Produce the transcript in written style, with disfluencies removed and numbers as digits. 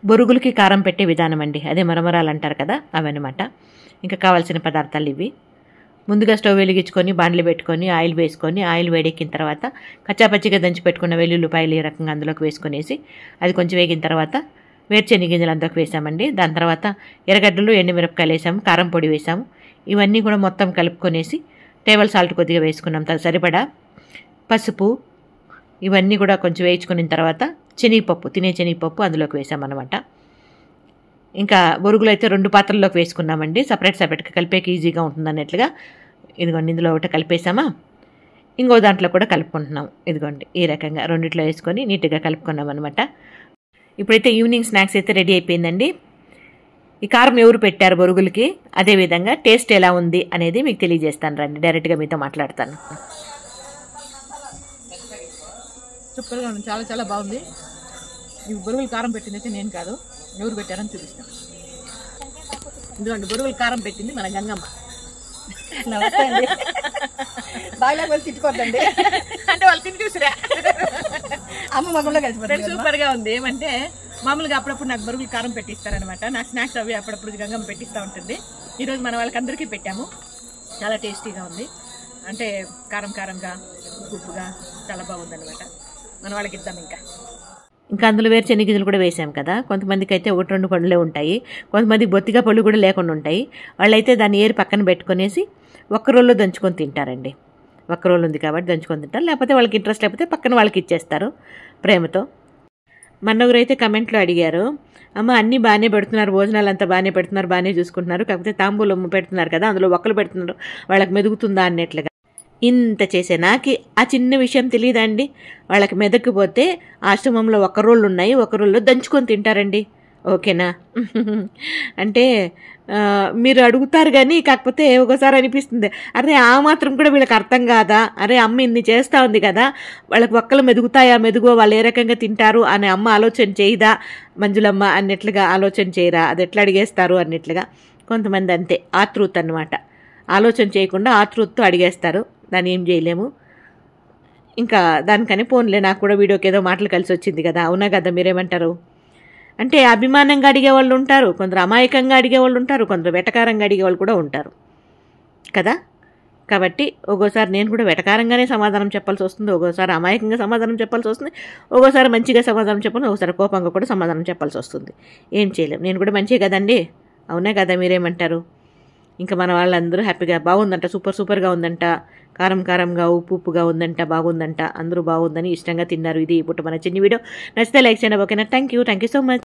బొరుగులకి కారం పెట్టే విధానం అండి. అదే మరమరాలు అంటారు కదా, అవన్నమాట. ఇంకా కావాల్సిన పదార్థాలు ఇవి. ముందుగా స్టవ్ వెలిగించుకొని బాండ్లు పెట్టుకొని ఆయిల్ వేసుకొని, ఆయిల్ వేడెక్కిన తర్వాత కచ్చాపచ్చిగా దంచి పెట్టుకున్న వెల్లుల్లిపాయలు ఈ రకంగా అందులోకి వేసుకునేసి అది కొంచెం వేగిన తర్వాత వేరుశెనగ గింజలు అందులోకి వేసామండి. దాని తర్వాత ఎర్రగడ్డలు, ఎండుమిరపకాయలు వేసాము, కారం పొడి వేసాము. ఇవన్నీ కూడా మొత్తం కలుపుకొనేసి టేబుల్ సాల్ట్ కొద్దిగా వేసుకున్నాం, సరిపడా పసుపు, ఇవన్నీ కూడా కొంచెం వేయించుకున్న తర్వాత శనగపప్పు, తినే శనగపప్పు అందులోకి వేసామన్నమాట. ఇంకా బొరుగులు అయితే 2 పాత్రల్లోకి వేసుకున్నామండి, సపరేట్గా కలిపేకి ఈజీగా ఉంటుంది అన్నట్లుగా. ఇదిగోండి, ఇందులో ఒకటి కలిపేసామా, ఇంకో దాంట్లో కూడా కలుపుకుంటున్నాం. ఇదిగోండి, ఈ రకంగా రెండిట్లో వేసుకొని నీట్గా కలుపుకున్నాం అనమాట. ఇప్పుడైతే ఈవినింగ్ స్నాక్స్ అయితే రెడీ అయిపోయిందండి. ఈ కారం ఎవరు పెట్టారు బొరుగులకి, అదేవిధంగా టేస్ట్ ఎలా ఉంది అనేది మీకు తెలియజేస్తాను రండి, డైరెక్ట్గా మీతో మాట్లాడతాను. సూపర్గా ఉంది, చాలా చాలా బాగుంది. ఈ బొరుగులు కారం పెట్టింది అయితే నేను కాదు, ఎవరు పెట్టారని చూపిస్తాను. ఇదిగోండి, బొరుగులు కారం పెట్టింది మన గంగమ్మ. నమస్తే అండి. బాగా వాళ్ళు తిట్టుకోద్దండి, అంటే వాళ్ళు తిని చూసిరా అమ్మ మగంలో కలిసిపోతుంది. సూపర్గా ఉంది. ఏమంటే మామూలుగా అప్పుడప్పుడు నాకు బొరుగులు కారం పెట్టిస్తారనమాట. నా స్నాక్స్ అవి అప్పుడప్పుడు గంగమ్మ పెట్టిస్తూ ఉంటుంది. ఈరోజు మన వాళ్ళకి అందరికీ పెట్టాము. చాలా టేస్టీగా ఉంది, అంటే కారం కారంగా ఉప్పుగా చాలా బాగుందన్నమాట. మన వాళ్ళకి ఇద్దాం. ఇంకా అందులో వేరుశెనగ గింజలు కూడా వేసాం కదా, కొంతమందికి అయితే 1-2 పళ్ళే ఉంటాయి, కొంతమందికి బొత్తిగా పళ్ళు కూడా లేకుండా ఉంటాయి. వాళ్ళైతే దాన్ని ఏరి పక్కన పెట్టుకునేసి ఒక్క రోల్లో దంచుకొని తింటారండి. ఒక్క రోలు ఉంది కాబట్టి దంచుకొని తింటారు, లేకపోతే వాళ్ళకి ఇంట్రెస్ట్ లేకపోతే పక్కన వాళ్ళకి ఇచ్చేస్తారు ప్రేమతో. మన్నొకరు అయితే కమెంట్లో అడిగారు, అమ్మ అన్నీ బాగానే పెడుతున్నారు, భోజనాలు అంతా బాగానే పెడుతున్నారు, బాగానే చూసుకుంటున్నారు, కాకపోతే తాంబూలం పెడుతున్నారు కదా, అందులో ఒక్కలు పెడుతున్నారు, వాళ్ళకి మెదుగుతుందా అన్నట్లుగా. ఇంత చేసే నాకు ఆ చిన్న విషయం తెలియదండి. వాళ్ళకి మెదక్కిపోతే ఆశ్రమంలో 1 రోళ్ళు ఉన్నాయి, 1 రోల్లో దంచుకొని తింటారండి. ఓకేనా? అంటే మీరు అడుగుతారు కానీ, కాకపోతే ఒకసారి అనిపిస్తుంది, అరే ఆ మాత్రం కూడా వీళ్ళకి అర్థం కాదా, అరే అమ్మ ఇన్ని చేస్తూ ఉంది కదా, వాళ్ళకి ఒక్కలు మెదుగుతాయా, మెదుగో, వాళ్ళు ఏ రకంగా తింటారు అనే అమ్మ ఆలోచన చేయదా, మంజులమ్మ అన్నట్లుగా ఆలోచన చేయరా, అది ఎట్లా అడిగేస్తారు అన్నట్లుగా. కొంతమంది అంతే, ఆతృత్ అన్నమాట, ఆలోచన చేయకుండా ఆతృత్తో అడిగేస్తారు, దాన్ని ఏం చేయలేము. ఇంకా దానికని పోన్లే, నాకు కూడా వీడియోకి ఏదో మాటలు కలిసి వచ్చింది కదా, అవునా కదా, మీరేమంటారు? అంటే అభిమానంగా అడిగేవాళ్ళు ఉంటారు, కొందరు అమాయకంగా అడిగేవాళ్ళు ఉంటారు, కొందరు వెటకారంగా అడిగేవాళ్ళు కూడా ఉంటారు కదా. కాబట్టి ఒక్కోసారి నేను కూడా వెటకారంగానే సమాధానం చెప్పాల్సి వస్తుంది, ఒక్కోసారి అమాయకంగా సమాధానం చెప్పాల్సి వస్తుంది, ఒక్కోసారి మంచిగా సమాధానం చెప్పాలి, ఒక్కోసారి కోపంగా కూడా సమాధానం చెప్పాల్సి వస్తుంది. ఏం చేయలేం, నేను కూడా మంచిగా కదండి, అవునా కదా, మీరేమంటారు? ఇంకా మన వాళ్ళందరూ హ్యాపీగా బాగుందంట, సూపర్గా ఉందంట, కారంగా ఉప్పుగా ఉందంట, బాగుందంట, అందరూ బాగుందని ఇష్టంగా తిన్నారు. ఇది ఇప్పుడు మన చిన్న వీడియో నచ్చితే లైక్ చేయండి. ఓకేనా? Thank you so much.